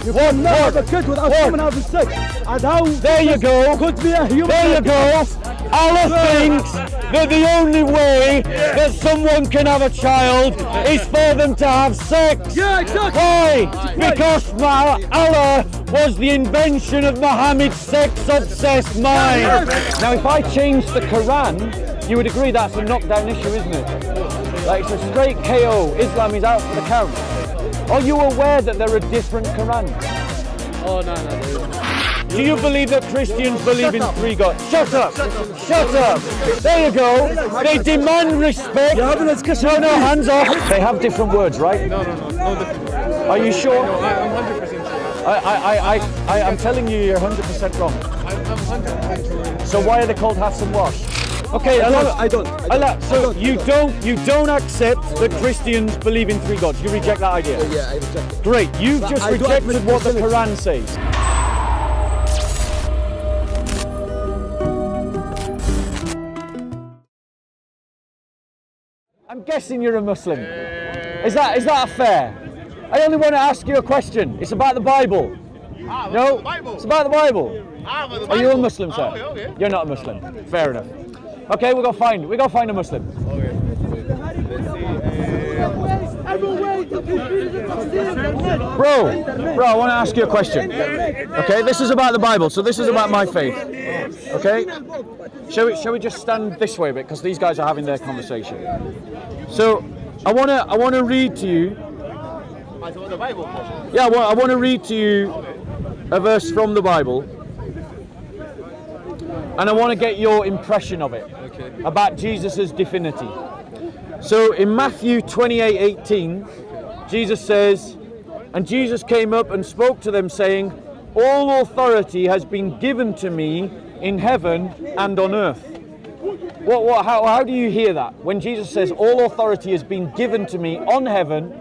You cannot have a kid without someone having sex. And how there you go. Could be a human. There you go. Allah thinks that the only way that someone can have a child is for them to have sex. Yeah, exactly. Why? Because Allah was the invention of Muhammad's sex-obsessed mind. Now, if I change the Quran, you would agree that's a knockdown issue, isn't it? Like, it's a straight KO. Islam is out for the count. Are you aware that there are different Qurans? Oh, no. Do you believe that Christians believe in three gods? Shut up! Shut up! There you go! They demand respect! No, hands off! They have different words, right? No different words. Are you sure? No, I'm 100% sure. I'm telling you, you're 100% wrong. I'm 100% sure. So why are they called Hafs and Wash? Okay, I don't. So you don't accept that Christians believe in three gods. You reject that idea. Yeah, I reject it. Great. You've just rejected what the Quran says. I'm guessing you're a Muslim. Is that fair? I only want to ask you a question. It's about the Bible. No? It's about the Bible. Are you a Muslim, sir? Okay. You're not a Muslim. Fair enough. Okay, we gotta find a Muslim. Okay. Bro, I want to ask you a question. Okay, this is about the Bible, so this is about my faith. Okay? Shall we just stand this way a bit, because these guys are having their conversation. So, I wanna read to you. Yeah, I want to read to you a verse from the Bible. And I want to get your impression of it, about Jesus' divinity. So in Matthew 28:18, Jesus says, and Jesus came up and spoke to them saying, all authority has been given to me in heaven and on earth. How do you hear that? When Jesus says, all authority has been given to me in heaven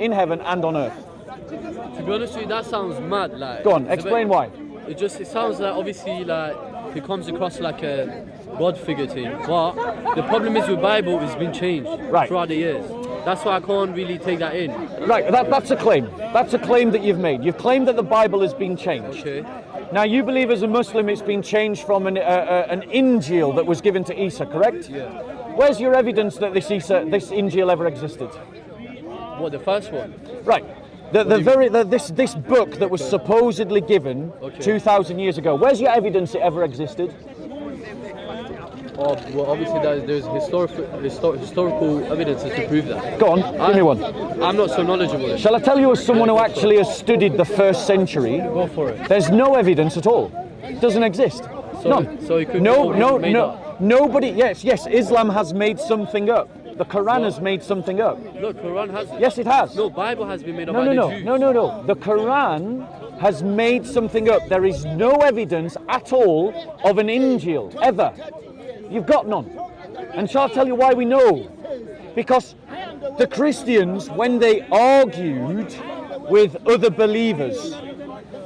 and on earth. To be honest with you, that sounds mad. Like, go on, explain why. It sounds like, obviously, like he comes across like a God figure thing. But the problem is with Bible, it's been changed throughout the years. That's why I can't really take that in. Right, that's a claim. That's a claim that you've made. You've claimed that the Bible has been changed. Okay. Now you believe as a Muslim it's been changed from an Injil that was given to Isa, correct? Yeah. Where's your evidence that this Injil ever existed? What, the first one? Right. This book that was supposedly given 2,000 years ago. Where's your evidence it ever existed? Oh, well, obviously there's historical evidence to prove that. Go on, give me one. I'm not so knowledgeable. Shall I tell you as someone who actually has studied the first century? Go for it. There's no evidence at all. It doesn't exist. None. So it could nobody. Yes. Islam has made something up. The Quran has made something up. Look, Quran has. Yes, it has. No, Bible has been made up by the Jews. No. The Quran has made something up. There is no evidence at all of an Injil ever. You've got none. And shall I tell you why we know? Because the Christians, when they argued with other believers,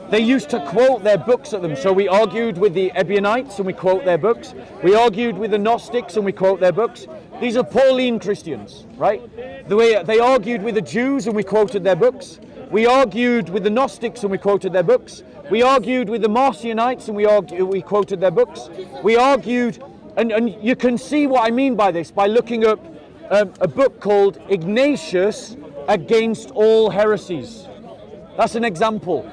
they used to quote their books at them. So we argued with the Ebionites and we quote their books. We argued with the Gnostics and we quote their books. These are Pauline Christians, right? The way they argued with the Jews and we quoted their books. We argued with the Gnostics and we quoted their books. We argued with the Marcionites and we quoted their books. We argued, and you can see what I mean by this by looking up a book called Ignatius Against All Heresies. That's an example.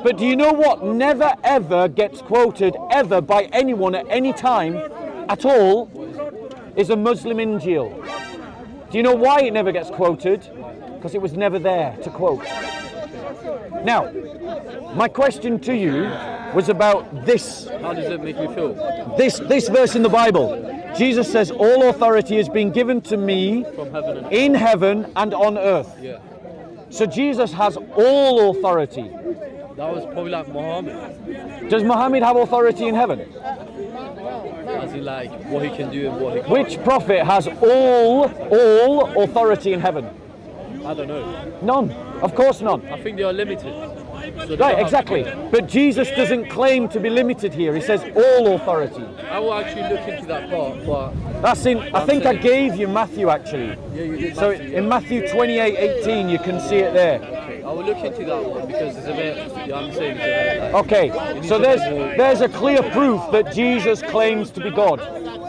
But do you know what never ever gets quoted ever by anyone at any time at all is a Muslim Injil. Do you know why it never gets quoted? Because it was never there to quote. Now, my question to you was about this. How does it make me feel? This verse in the Bible. Jesus says, all authority has been given to me in heaven and on earth. Yeah. So Jesus has all authority. That was probably like Muhammad. Does Muhammad have authority in heaven? As in like what he can do and what he can't. Which prophet has all authority in heaven? I don't know. None. Of course none. I think they are limited. So right, exactly. But Jesus doesn't claim to be limited here. He says all authority. I will actually look into that part, but that's in. I think I gave you Matthew actually. Yeah, you did. So in Matthew 28:18, you can see it there. Okay, will look into that one because it's a bit. Yeah, I'm saying. It's a bit, like, Okay, so there's a clear proof that Jesus claims to be God.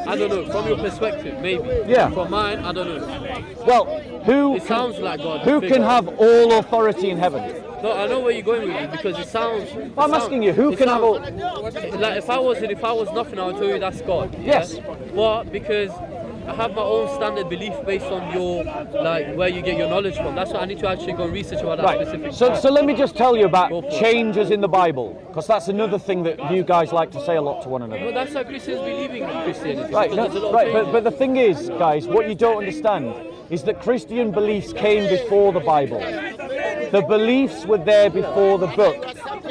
I don't know. From your perspective, maybe. Yeah. From mine, I don't know. Well, who It sounds like God. who can have all authority in heaven? No, I know where you're going with it because it sounds. I'm asking you, who can have all? Like if I was nothing, I would tell you that's God. yeah? Yes. But because I have my own standard belief based on your like where you get your knowledge from. That's why I need to actually go and research about that Right. specific. So let me just tell you Go about for it. changes in the Bible, because that's another thing that you guys like to say a lot to one another. But that's how Christians believing in Christianity. Right, because there's a lot of right, changes. but the thing is, guys, what you don't understand is that Christian beliefs came before the Bible. The beliefs were there before the book,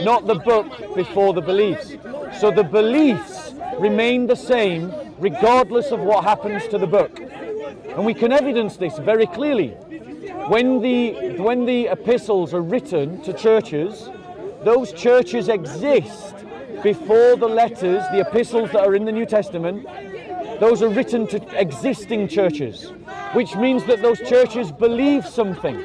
not the book before the beliefs. So the beliefs remain the same regardless of what happens to the book. And we can evidence this very clearly. When the epistles are written to churches, those churches exist before the letters, the epistles that are in the New Testament, those are written to existing churches, which means that those churches believe something.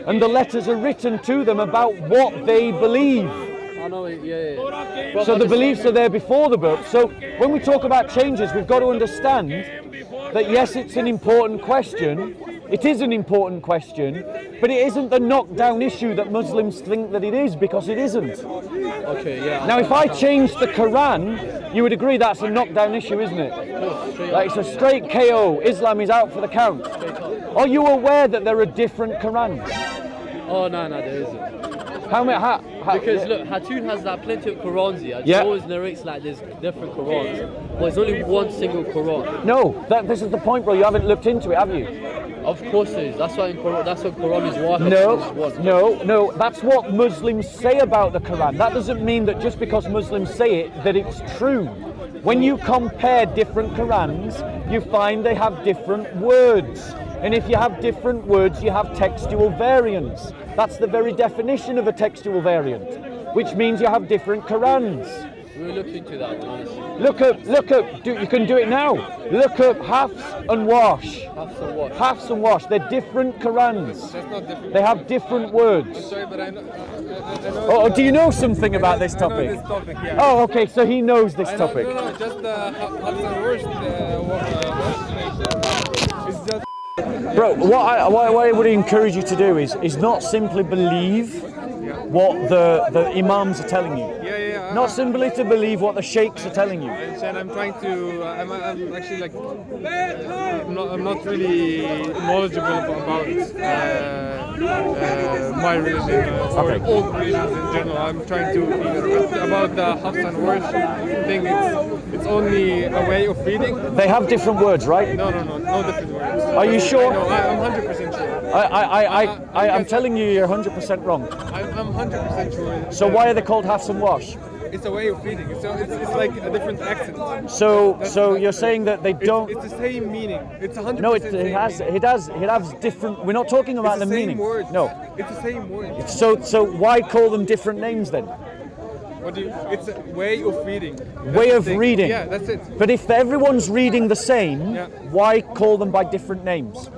And the letters are written to them about what they believe. I know, yeah. So the beliefs are there before the book. So when we talk about changes, we've got to understand that yes, it's an important question. It is an important question, but it isn't the knockdown issue that Muslims think that it is, because it isn't. Okay, yeah. Now, if I change the Quran, you would agree that's a knockdown issue, isn't it? Like, it's a straight KO. Islam is out for the count. Are you aware that there are different Qurans? Oh no, there isn't. How many? Because look, Hatun has like plenty of Qurans here. He Yeah. always narrates like there's different Qurans, but it's only one single Quran. No, this is the point, bro. You haven't looked into it, have you? Of course there is. That's why in Quran, that's what Quran is wahid. No. That's what Muslims say about the Quran. That doesn't mean that just because Muslims say it, that it's true. When you compare different Qurans, you find they have different words. And if you have different words, you have textual variants. That's the very definition of a textual variant, which means you have different Qurans. We'll look into that one, honestly. Look up, you can do it now. Look up Hafs and Wash. Hafs and Wash. Hafs and Wash, they're different Qurans. That's not different. They have different words. Sorry, but I know. Oh, do you know something about this I know topic? this topic, yeah. Oh, okay, so he knows this I know, topic. No, just the Hafs and Wash. It's just. Bro, what I would encourage you to do is not simply believe what the imams are telling you. Yeah. Not simply to believe what the sheikhs are telling you. And I'm trying to. I'm actually like. I'm not really knowledgeable about my religion or all religions in general. I'm trying to about the Hafs and Wash thing. It's only a way of reading. They have different words, right? No different words. Are you sure? No, I'm 100% sure. I'm telling you, you're 100% wrong. I'm 100% sure. So why are they called Hafs and Wash? It's a way of reading. It's like a different accent. So you're saying that they don't. It's the same meaning. It's 100%. No, it same has meaning. different. We're not talking about It's the the same meaning. word. No. It's the same word. So why call them different names then? It's a way of reading. Way of reading. Yeah, that's it. But if everyone's reading the same, Yeah. why call them by different names?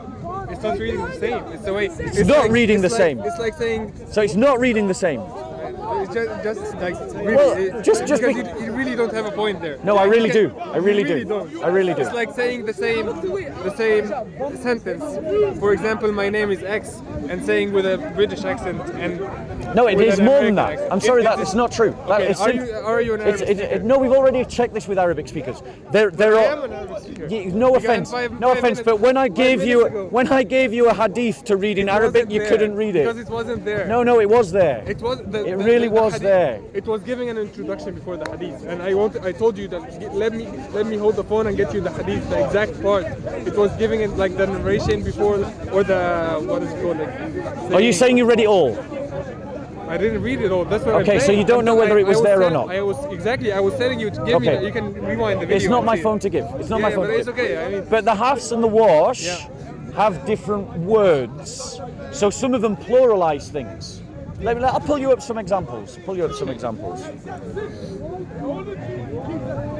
It's not reading the same. It's the way. It's not reading the same. It's like saying. So it's not reading the same. It's just like really. Well, just because be- you really don't have a point there. No, I really You do. can- I really you do. don't. I really do. It's like saying the same sentence. For example, my name is X, and saying with a British accent and. No, it with is an more than American that. accent. I'm sorry, that it's not true. That Okay, is are you an Arabic speaker? no, we've already checked this with Arabic speakers. They're I all. am an Arabic speaker. No Because offense, five no offense, minutes- but when I 5 gave minutes you ago, a hadith to read in it Arabic, wasn't you there. couldn't read Because it. it wasn't there. No, it was there. It was. It really was hadith, there. It was giving an introduction before the hadith, and I told you that let me hold the phone and get you the hadith, the exact part. It was giving it like the narration before, or the what is it called? Like, Are you saying you read it all? I didn't read it all. That's what Okay, I'm so saying. you don't know whether it was there or not. I was telling you to give me Okay. that. You can rewind the video. It's not and my see it. phone to give. It's not Yeah, my phone but to it's give. okay. I mean, But the Hafs and the Wash Yeah. have different words. So some of them pluralize things. I'll pull you up some examples.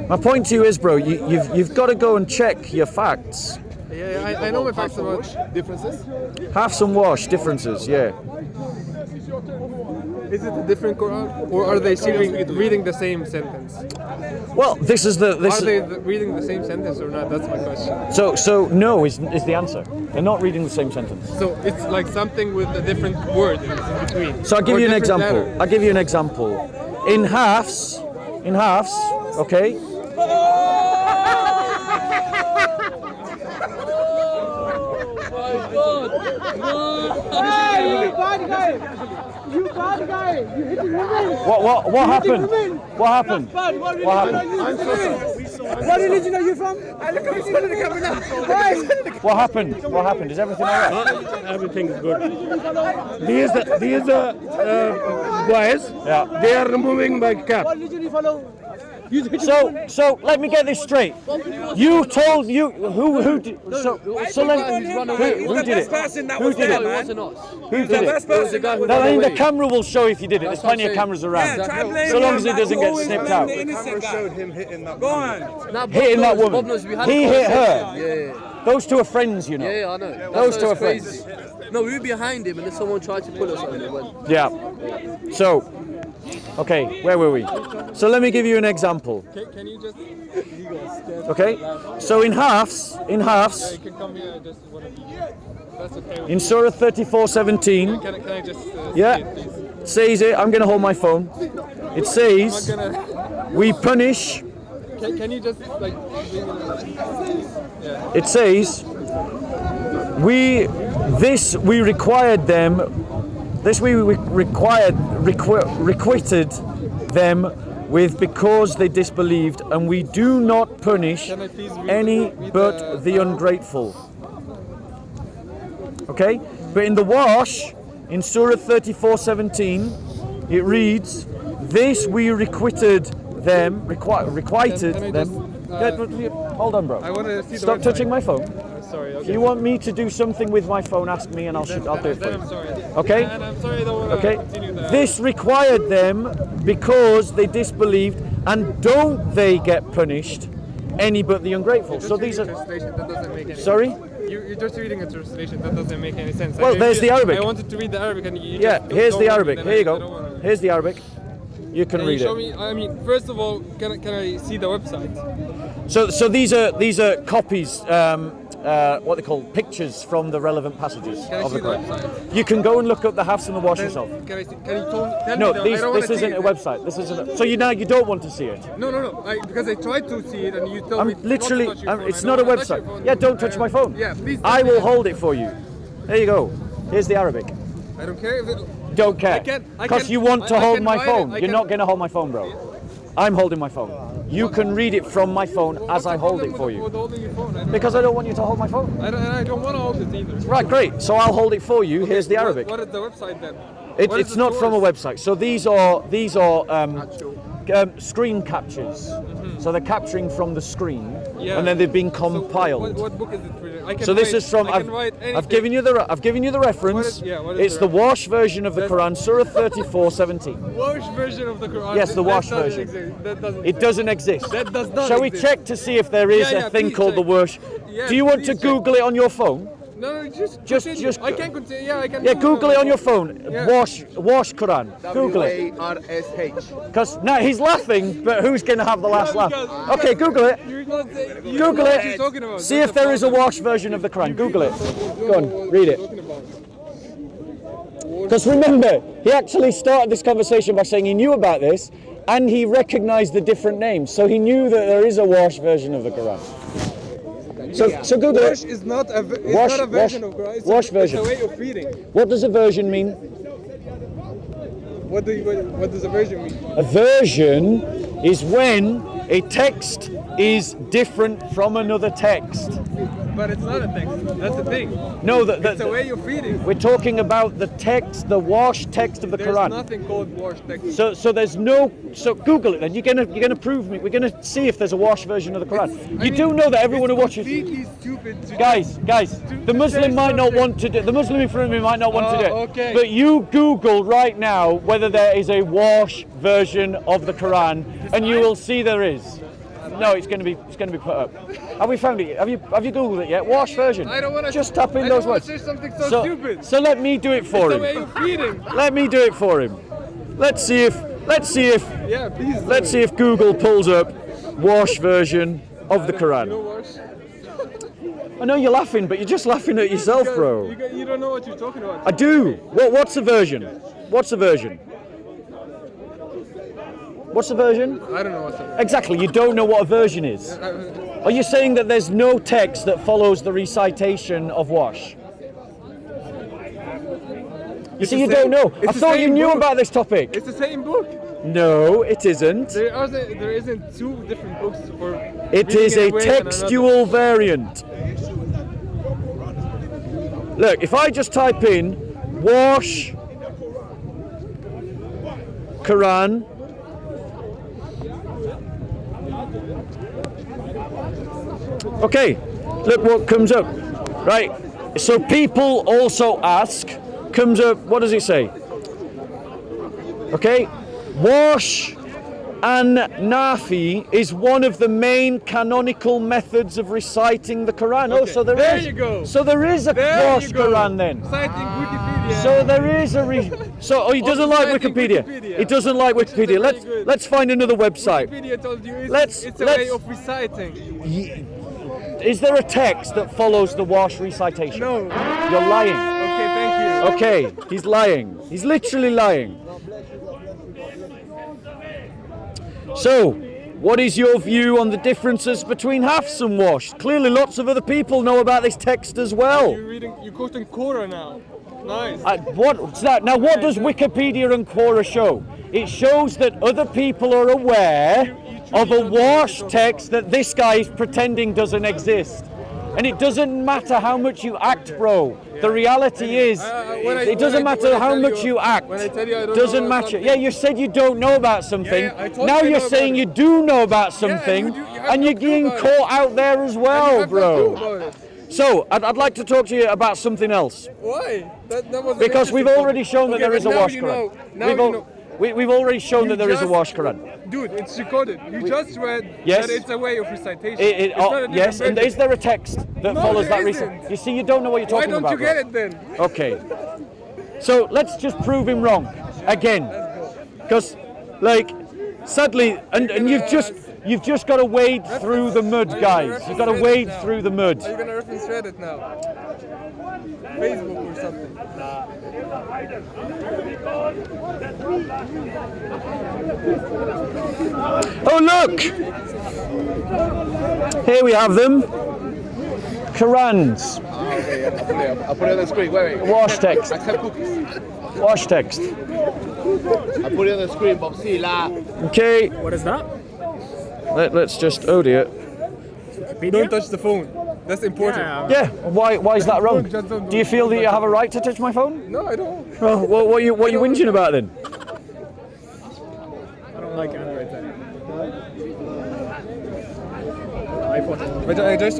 My point to you is, bro, you've got to go and check your facts. yeah, I know my facts about differences. Hafs and Wash differences, yeah. Is it a different Quran, or are they reading the same sentence? Well, this is the. Are they reading the same sentence or not? That's my question. So no is the answer. They're not reading the same sentence. So it's like something with a different word in between. So I'll give Or you an different example. letter. I'll give you an example. In halves, okay. Hey, you bad guy! You bad guy! You hitting women! What happened? women. What happened? That's bad. What What religion happened? are you? What religion are you from? What happened? What happened? Is everything all right? Everything is good. These boys, Yeah. they are removing my cap. What religion you follow? You hitting women? So let me get this straight. You told who did so let He's run away. who did it? Who did No, it? it wasn't us. Who did it? It was the guy who No, I ran mean the away. camera will show if you did it. There's That's what I'm plenty of saying. cameras around. Yeah, So long as it doesn't get snipped out. showed him hitting that. Nah, Bob Hitting that knows, woman. Bob knows we had He a hit conversation. her. Yeah. Those two are friends, you know. Yeah, I know. Those That's two why are it's friends. crazy. No, we were behind him and then someone tried to pull us on him. Yeah. So, okay, where were we? So let me give you an example. Can you just? Okay. So in halves, You can come here. Just one of you. That's okay. With in Surah 34:17, Can I just? yeah, see it, please? says it. I'm going to hold my phone. It says, I'm not gonna. we punish. Can you just like? Yeah. It says, we required them. This we requited them with because they disbelieved, and we do not punish Can I please read any but the ungrateful. Okay, but in the wash, in Surah 34:17, it reads, "This we requited them, requited Can I them." just, Hold on, bro. I want to see the Stop website. touching my phone. Sorry. Okay. If you want me to do something with my phone, ask me and I'll do it for Then you. I'm sorry. Okay? And I'm sorry. I don't want to Okay? continue that. This required them because they disbelieved, and don't they get punished? Any but the ungrateful. Just So reading these a are. translation that doesn't make any Sorry? sense. You're just reading a translation that doesn't make any sense. Well, there's the Arabic. I wanted to read the Arabic and you Yeah, just here's don't the want Arabic. it, Here you then I don't go. wanna- Here's the Arabic. You can Can read you show it. me? I mean, first of all, can I see the website? So these are copies. What they call pictures from the relevant passages Can I of see the the Quran. website? You can go and look up the Hafs and the Wash Then yourself. Can I see? Can you tell No, me? I don't this wanna see isn't it. a website. This isn't. So you don't want to see it. No. Because I tried to see it and you told me I'm literally. not to touch your phone. It's I not a don't wanna touch website. your phone. Yeah, don't touch my phone. Yeah, please. I don't will touch it. hold it for you. There you go. Here's the Arabic. I don't care if it. Don't care. I Because can- you want to I hold can my write phone. it, I You're can- not going to hold my phone, bro. I'm holding my phone. You can read it from my phone as I hold it for you. With holding your phone? Because I don't want you to hold my phone. I don't want to hold it either. Right, great. So I'll hold it for you. Here's the Arabic. What is the website then? It's What is the not from a source? website. So these are screen captures. So they're capturing from the screen, Yeah. and then they've been So compiled. what book is it written? I can So this write- is from. I can write I've anything. given you the reference. What is- yeah, what is It's the the Wash version of the Quran, Surah 34:17. Wash version of the Quran. Yes, the That Wash doesn't version. exist. That doesn't. It doesn't exist. That does not Shall we exist. check to see if there is Yeah, a thing please called the check. Wash? Yeah, Do you want to please check. Google it on your phone? No, just Just- continue. just- I can continue. Yeah, I can. Yeah, do Google it on your phone. Yeah. Wash Quran. Google it. WARSH. Because now he's laughing, but who's going to have the last laugh? Okay, Google it. You're not saying- you Google know what it. you're talking about. See That's if there is a problem. Wash version of the Quran. Google it. You Go know on, what read you're it. talking about. Because remember, he actually started this conversation by saying he knew about this, and he recognized the different names. So he knew that there is a Wash version of the Quran. So Google Wash it. is not a. It's Wash- not a version wash- of Quran. It's wash a, version. It's a way of reading. What does a version mean? What does a version mean? A version is when a text is different from another text. But it's not a text. That's the thing. No, It's a way of reading. we're talking about the text, the Wash text of the There's Quran. nothing called wash text. So there's no. So Google it then. You're gonna prove me. We're gonna see if there's a Wash version of the Quran. I You mean, do know that everyone who it's watches. completely stupid to Guys, the Muslim change might not subject. want to do. The Muslim in front of me might not want to do it. Okay. But you Google right now whether there is a Wash version of the Quran, and you will see there is. No, it's going to be put up. Have we found it? Have you Googled it yet? Wash version. I don't want to. Just tap in those words. Say something so stupid. So let me do it for It's a way him. of reading. Let me do it for him. Let's see if Yeah, please. let's see if Google pulls up wash version of the You Quran. know wash? I know you're laughing, but you're just laughing at yourself, bro. You don't know what you're talking about. I do. What's the version? What's the version? What's the version? I don't know what's up. Exactly, you don't know what a version is. Are you saying that there's no text that follows the recitation of wash? You see, you don't know. I thought you knew about this topic. It's the same book. No, it isn't. There isn't two different books for. It is a textual variant. Look, if I just type in wash Quran, okay, look what comes up. Right, so people also ask, comes up, what does it say? Okay, wash and nafi is one of the main canonical methods of reciting the Quran. Oh, so there is. You go. So there is a wash Quran then. Citing Wikipedia. So there is a so he doesn't like Wikipedia. He doesn't like Wikipedia. Let's find another website. Wikipedia told you Let's- it's a way of reciting. Is there a text that follows the wash recitation? No. You're lying. Okay, thank you. Okay, he's lying. He's literally lying. So, what is your view on the differences between hafs and wash? Clearly lots of other people know about this text as well. You're quoting Quora now. Nice. What's that? Now what does Wikipedia and Quora show? It shows that other people are aware of a wash text that this guy is pretending doesn't exist. And it doesn't matter how much you act, bro. The reality is, it doesn't matter how much you act. When I tell you I don't Doesn't know matter. something. Yeah, you said you don't know about something. Yeah, I told Now you I you're know saying about you it. do know about something, you have and no you're clue getting about caught out there as well, bro. About it. So, I'd like to talk to you about something else. Why? That was Because we've already shown that there is a wash Quran. Know. Now We've, you al- know. we've already shown that there is a just- wash Quran. Dude, it's recorded. You just read Yes. that it's a way of recitation. It's not a different Yes, and version. is there a text that No, follows there that isn't. reason? You see, you don't know what you're Why talking don't about. you get it then? bro. Okay. So let's just prove him wrong again, because, like, sadly, and you've just got to wade through the mud, guys. You've got to wade through the mud. Are you gonna reference Reddit now? Facebook or something? Oh look! Here we have them. Qurans. I'll put it on the screen. Wait. Wash text. Accept cookies. Wash text. I'll put it on the screen, Bob. See la. Okay. What is that? Let's just. Oh dear. Don't touch the phone. That's important. Yeah. Why is that wrong? Just don't Do you feel that you have a right to touch my phone? No, I don't. Well, what are you whinging about then? I don't like Android then. But I just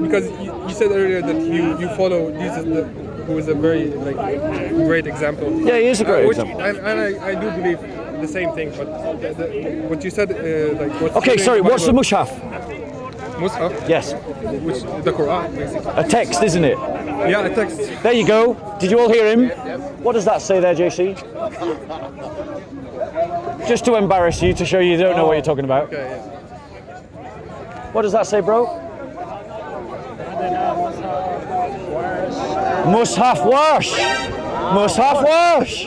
because you said earlier that you follow Jesus, who is a very great example. Yeah, he is a great Which- example. And I do believe the same thing. But what you said, what's Okay, sorry. What's the mushaf? Mus'haf? Yes, Which the Quran, basically. a text, isn't it? Yeah, a text. There you go. Did you all hear him? What does that say there, JC? Just to embarrass you, to show you don't know what you're talking about. Okay, yeah. What does that say, bro? Mushaf wash. Mushaf wash.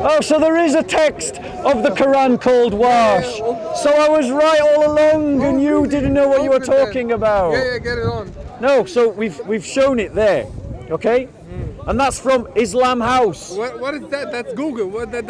Oh, so there is a text of the Quran called wash. So I was right all along, and you didn't know what you were talking about. Yeah, get it on. No, so we've shown it there, okay? And that's from Islam House. What is that? That's Google.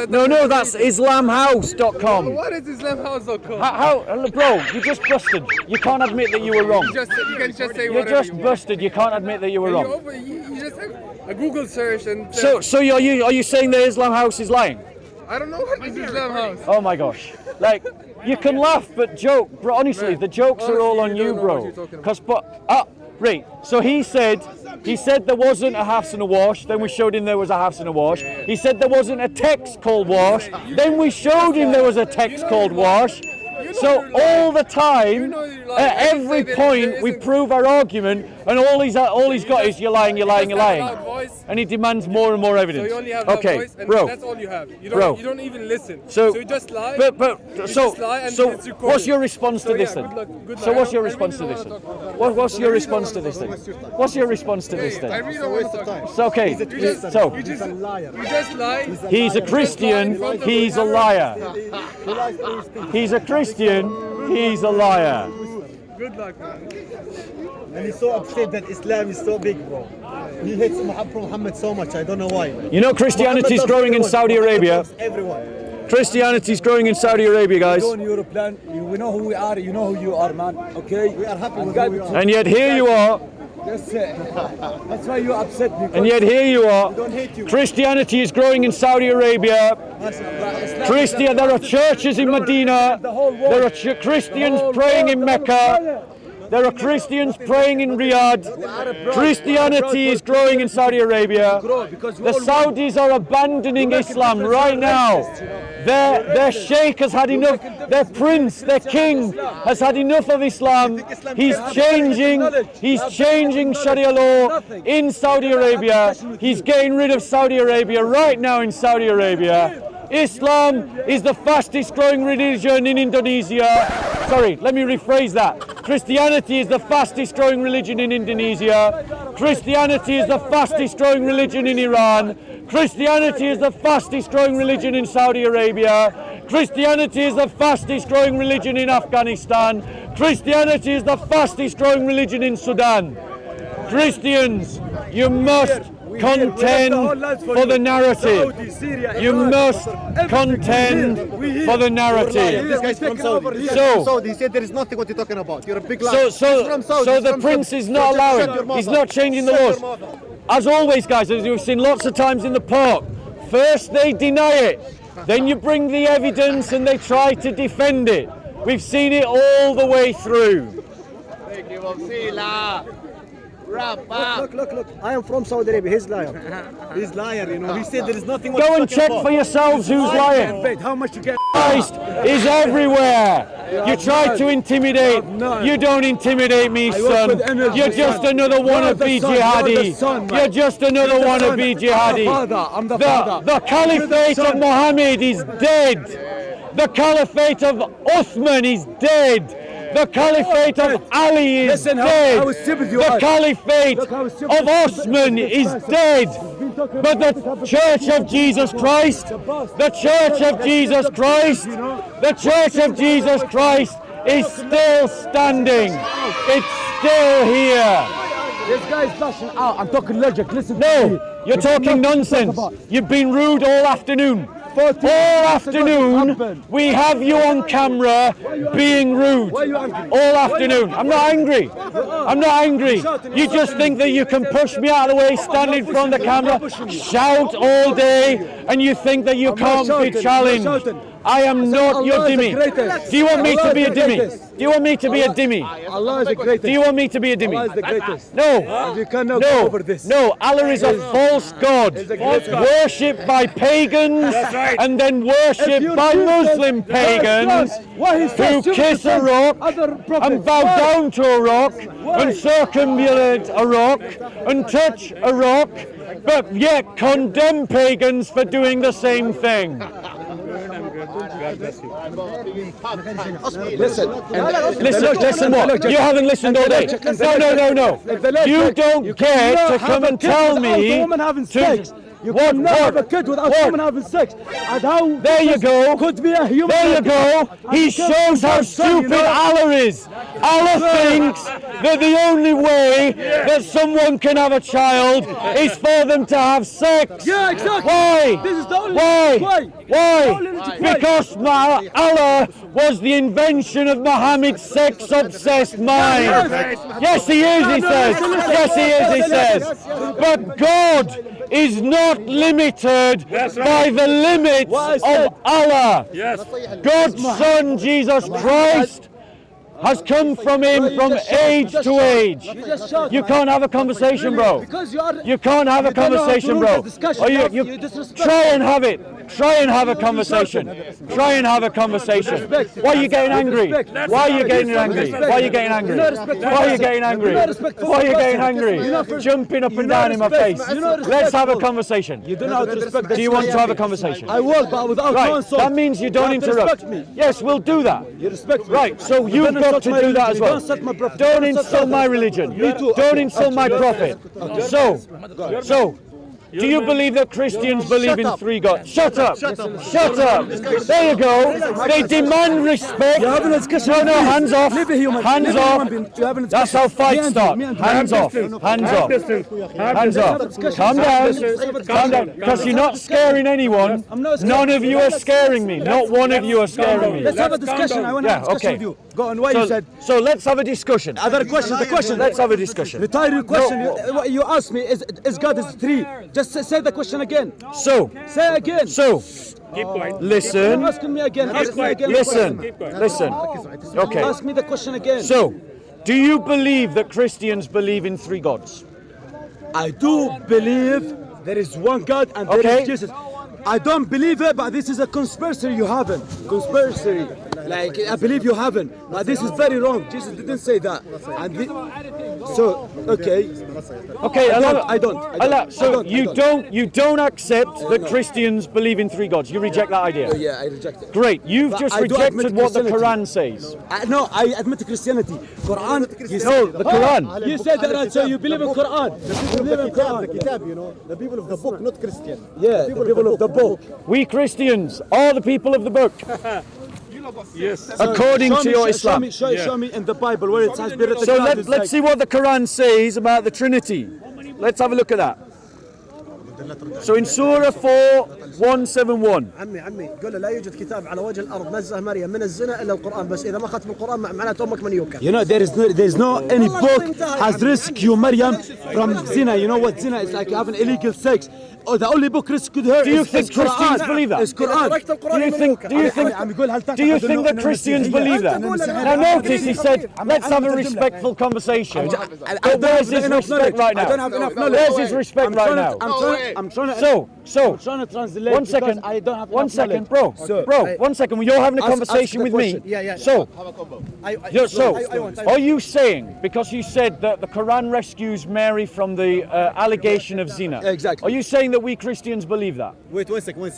No, that's islamhouse.com. What is islamhouse.com? How, bro, you just busted. You can't admit that you were wrong. You can just say You're whatever just you want. busted. You can't admit that you were wrong. You just have a Google search and. So are you saying that Islam House is lying? I don't know what is Islam House. Oh my gosh! Like, you can laugh, but joke, bro. Honestly, Man, the jokes are all on honestly, you you, don't know what bro. you're talking about. Right. So he said there wasn't a hafs and a wash. Then we showed him there was a hafs and a wash. He said there wasn't a text called wash. Then we showed him there was a text called wash. So all the time, at every point, we prove our argument And all he's got is you're lying, and he demands more and more evidence. So you only have okay, voice, and bro. that's all you have. You don't even listen. So you just lie. So what's your response to this then? Good So luck. what's your response to this then? What's your response to this then? What's your response to this I then? really don't want to talk. It's okay. So You just lie. he's a Christian. He's a liar. He's a Christian. He's a liar. Good luck, man. And he's so upset that Islam is so big, bro. He hates Muhammad so much. I don't know why. You know Christianity is growing in Saudi Arabia. Everyone. Christianity is growing in Saudi Arabia, guys. On European, we know who we are. You know who you are, man. Okay. We are happy with who we are. And yet here you are. That's why you're upset. Because And yet here you are. don't hate you. Christianity is growing in Saudi Arabia. There are churches in Medina. There are Christians praying in Mecca. There are Christians praying in Riyadh. Christianity is growing in Saudi Arabia. The Saudis are abandoning Islam right now. Their sheikh has had enough. Their prince, their king, has had enough of Islam. He's changing Sharia law in Saudi Arabia. He's getting rid of Saudi Arabia right now in Saudi Arabia. Islam is the fastest growing religion in Indonesia. Sorry, let me rephrase that. Christianity is the fastest growing religion in Indonesia. Christianity is the fastest growing religion in Iran. Christianity is the fastest growing religion in Saudi Arabia. Christianity is the fastest growing religion in Afghanistan. Christianity is the fastest growing religion in Sudan. Christians, you must contend for the narrative. You must contend for the narrative. This guy's from Saudi. So he said there is nothing what you're talking about. You're a big liar. So the prince is not allowing. He's not changing the laws. As always, guys, as you've seen lots of times in the park, first they deny it, then you bring the evidence and they try to defend it. We've seen it all the way through. Thank you, Mobsila. Wrap up. Look. I am from Saudi Arabia. He's liar. He's liar, you know. He said there is nothing what Go you're and talking check about. for yourselves who's lying. how much you get? Christ is everywhere. You try to intimidate. You don't intimidate me, son. You're just another wannabe jihadi. You're just another wannabe jihadi. I'm the father. The caliphate of Muhammad is dead. The caliphate of Uthman is dead. The caliphate of Ali is dead. The caliphate of Osman is dead. But the Church of Jesus Christ, the Church of Jesus Christ, the Church of Jesus Christ is still standing. It's still here. This guy is lashing out. I'm talking logic. Listen to me. No, you're talking nonsense. You've been rude all afternoon. All afternoon, we have you on camera being rude. All afternoon. I'm not angry. I'm not angry. You just think that you can push me out of the way, stand in front of the camera, shout all day, and you think that you can't be challenged. I am not your dhimmi. Do you want me to be a dhimmi? Do you want me to be a dhimmi? Allah is the greatest. Do you want me to be a dhimmi? Allah is the greatest. No. You cannot go over this. No, Allah is a false god, worshipped by pagans and then worshipped by Muslim pagans who kiss a rock and bow down to a rock and circumambulate a rock and touch a rock, but yet condemn pagans for doing the same thing. Listen what? You haven't listened all day. No. You don't get to come and tell me You cannot have a kid without someone having sex. And how there you go. Could be a human. There you go. He shows how stupid Allah is. Allah thinks that the only way that someone can have a child is for them to have sex. Yeah, exactly. Why? This is the only Why? Because Allah was the invention of Muhammad's sex-obsessed mind. Yes, he is, he says. Yes, he is, he says. But God is not limited by the limits of Allah. God's Son, Jesus Christ, has come from him from age to age. You can't have a conversation, bro. You can't have a conversation, bro. Or you try and have it. Try and have a conversation. Try and have a conversation. Why are you getting angry? Why are you getting angry? Why are you getting angry? Why are you getting angry? Why are you getting angry? Jumping up and down in my face. Let's have a conversation. You don't know how to respect the Do you want to have a conversation? I will, but without Right, consult. that means you don't have to interrupt. respect me. Yes, we'll do that. You respect me. Right, so You you've don't got insult to my do that as religion. well. Don't insult my prophet. Don't insult my religion. Me too. Don't insult my prophet. So, do you believe that Christians believe in three gods? Shut up! Shut up! There you go. They demand respect. No, hands off. Hands off. That's how fights start. Hands off. Hands off. Hands off. Calm down. Calm down. Because you're not scaring anyone. None of you are scaring me. Not one of you are scaring me. Let's have a discussion. I want to have a discussion okay. with you. Go on, why you said. So let's have a discussion. Other question, the question. Let's have a discussion. Retire your question. You asked me, is God is three? Just say the question again. So, Say again. so, listen. You're asking me again. Ask me again. Listen. Listen. Okay. Ask me the question again. So, do you believe that Christians believe in three gods? I do believe there is one God and there Okay. is Jesus. I don't believe it, but this is a conspiracy you haven't. Conspiracy. Like, I believe you haven't. But this is very wrong. Jesus didn't say that. And so, okay. Okay, I don't. Allah, so you don't accept that Christians believe in three gods. You reject that idea. Yeah, I reject it. Great. You've But just I do admit rejected what the Christianity. Quran says. No, I admit Christianity. Quran. No, the Quran. You said that, so you believe in Quran. You believe in Quran. The kitab, you know, the people of the book, not Christian. Yeah, the people of the book. We Christians are the people of the book. Yes. According to your Islam. Show me in the Bible where it has been written. So God is let's like- see what the Quran says about the Trinity. Let's have a look at that. So in Surah 4:171. عمي قول له لا يوجد كتاب على وجه الارض نزه مريم من الزنا الا القران بس اذا ما ختم القران معناته امك من يوكل. You know, there is no any book has rescued Maryam from zina. You know what zina is like? Having illegal sex. Oh, the only book rescued her. Do you is think Quran. Christians believe that? It's Quran. Do you think that Christians believe that? Now notice he said, let's have a respectful conversation. But where's his respect right I don't now? have enough knowledge. Where's his respect right now? I'm trying to. So, trying to translate. one second, because I don't have one enough second, knowledge. bro, 1 second. You're having a Ask conversation the with me. question. Yeah. So, I are you saying, because you said that the Quran rescues Mary from the allegation of zina, Exactly. are you saying that we Christians believe that? Wait, 1 second.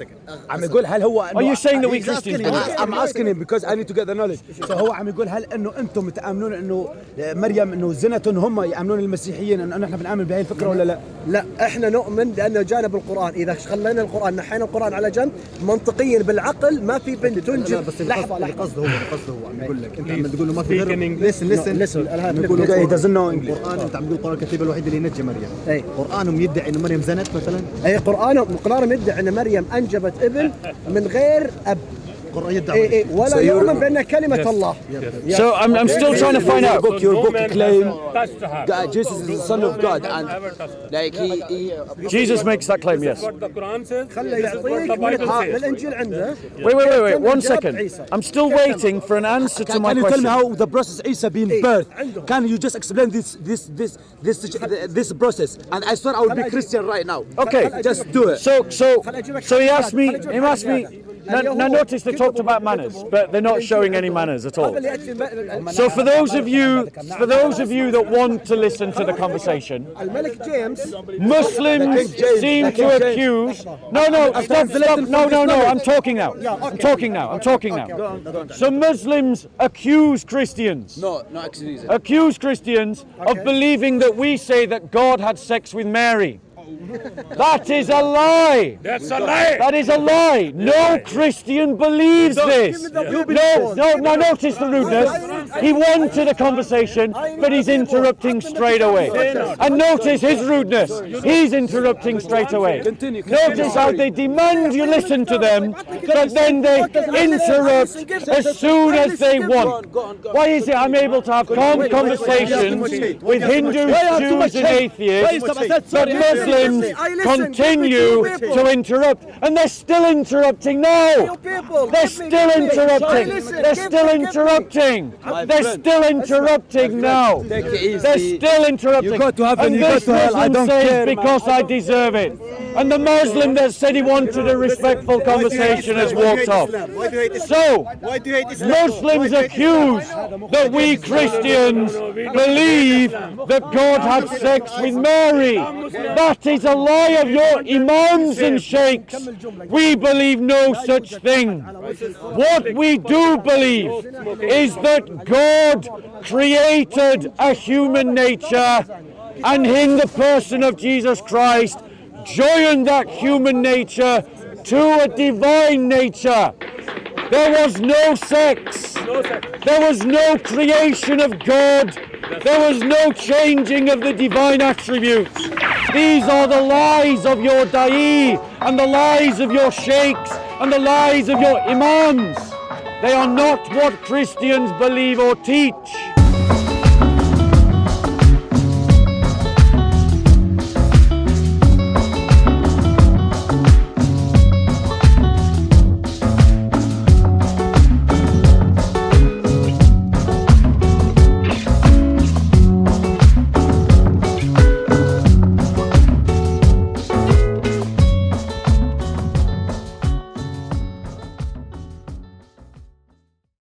عم يقول هل هو Are you saying that we Christians believe that? I'm asking him because I need to get the knowledge. So هو عم يقول هل انه انتم تامنون انه مريم انه زنتهم هم يامنون المسيحيين انه احنا بنامن بهي الفكره ولا لا؟ لا احنا نؤمن لانه جانا بالقران اذا خلينا القران نحينا القران على جنب منطقيا بالعقل ما في بنت تنجب لحظه القصد هو عم يقول لك انت عم تقول له ما في غير listen يقول he doesn't know English. القرآن انت عم تقول القرآن الكتيب الوحيد اللي ينجي مريم. اي قرآنهم يدعي انه مريم زنت مثلا. اي قرانهم يدعي ان مريم انجبت ابن من غير اب. القرآن يدعي. ولا يؤمن بان كلمه الله. So I'm still trying to find out. Your book claim God, Jesus is the son of God and like he Jesus makes that claim, yes. What the Quran says. خلى يعطيك من الانجيل عنده. Wait, 1 second. I'm still waiting for an answer to my Can you tell me question. how the process Isa being birthed? Can you just explain this process? And I swear I will be Christian right now. Okay, Just do it. So he asked me, now notice they talked about manners, but they're not showing any manners at all. So for those of you that want to listen to the conversation, الملك جيمس Muslims seem to accuse. Stop. No. I'm talking now. So Muslims accuse Christians. No, excuse me. Accuse Christians of believing that we say that God had sex with Mary. That is a lie. That's a lie. That is a lie. No Christian believes this. No, notice the rudeness. He wanted a conversation, but he's interrupting straight away. And notice his rudeness. He's interrupting straight away. Notice how they demand you listen to them, but then they interrupt as soon as they want. Why is it I'm able to have calm conversations with Hindus, Jews and atheists, but Muslims continue to interrupt, and they're still interrupting now. They're still interrupting. They're still interrupting. They're still interrupting now. They're still interrupting. You go to heaven, and you go this to hell. I Muslim don't says care, man. because I deserve it. And the Muslim that said he wanted a respectful conversation has walked off. So, Muslims accuse that we Christians believe that God had sex with Mary. That is a lie of your imams and sheikhs. We believe no such thing. What we do believe is that God created a human nature, and in the person of Jesus Christ joined that human nature to a divine nature. There was no sex. There was no creation of God. There was no changing of the divine attributes. These are the lies of your da'i and the lies of your sheikhs and the lies of your imams. They are not what Christians believe or teach.